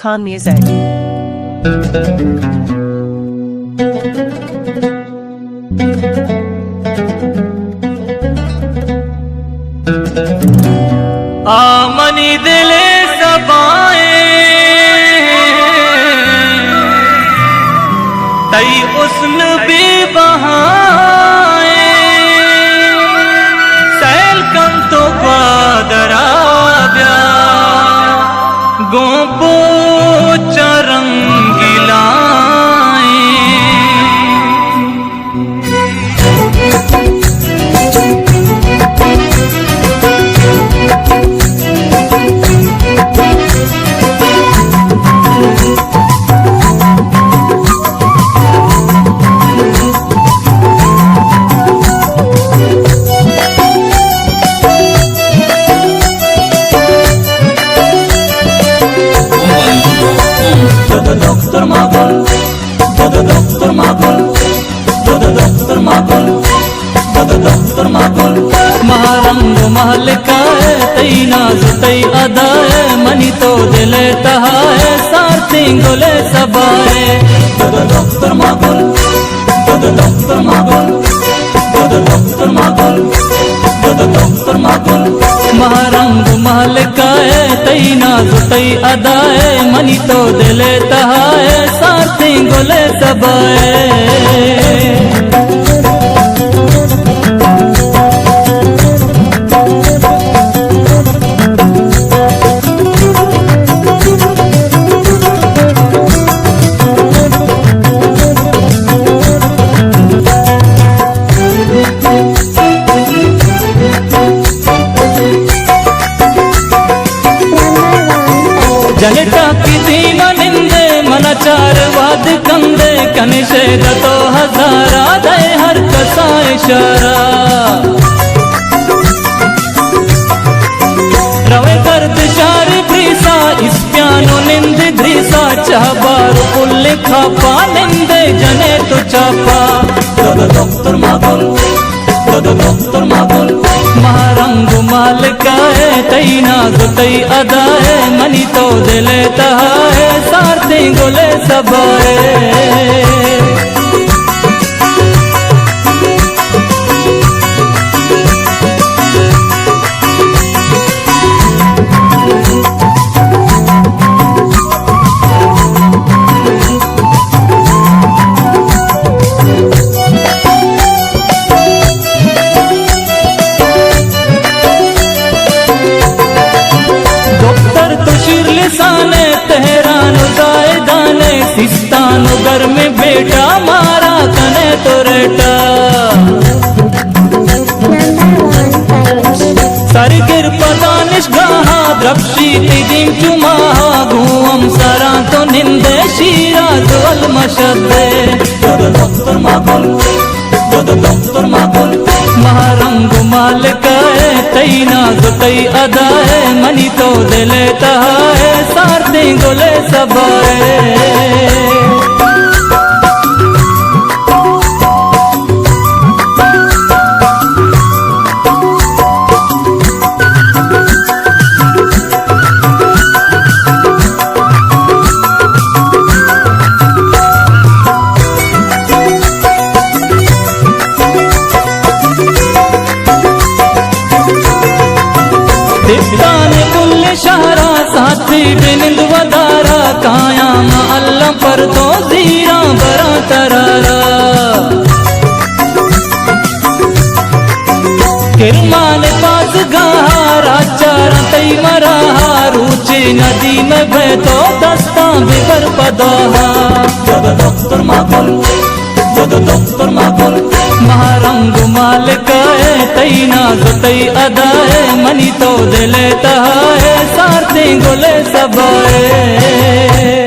Khan Music. आमनी दिले सबाए तई उस्न भी बहाए सैल कम तो बादराब्या गोपो चरंगिलाए महारंग महल का है तई नाज तई अदा है मनी तो दिले तहाए सारती गोले सबाए दफ्तर मागल दफ्तर मागल दफ्तर मागल दफ्तर मागल महारंग महल का है तई नाज तई अदा है मनी तो दिले तहाए सारती गोले सबाए जनता की दीवा निंदे मनचार वाद कंदे कनिषेध तो हजारा दे हर कसा इशारा रवे गर्द शार प्रीसा इस प्यानो निंद द्रीसा चाहबार पुल्ले खापा निंदे जने तो चापा दफ्तर मागल दफ्तर मागल महारंग माल का है तई नाज तई अदा है मनी तो दिले तहाए सारती गोले सबाए सिस्तानो घर में बेटा मारा कने तो रेटा सरगिर पदानिश गाहा द्रप्शी तिदिम चुमाहा घूम सरा तो निंदे शीरा तो अलमशदे दफ्तर मागल दफ्तर मागल महारंग माल का है तई नाज तई अदा है मनी तो दिले तहाए सारती गोले सबाए शहरा साथी बिनिंद वदारा कायाम अल्लाह पर तो जीरा बरा तरारा किरमान पास गाहा राचारा तई मराहा रूची नदी में बहतो दस्ता बिबर पदाहा दफ्तर मागल दफ्तर मागल महारंग माल का है तई नाज तई अदा है मनी तो दिले तहाए सारती गोले सबाए।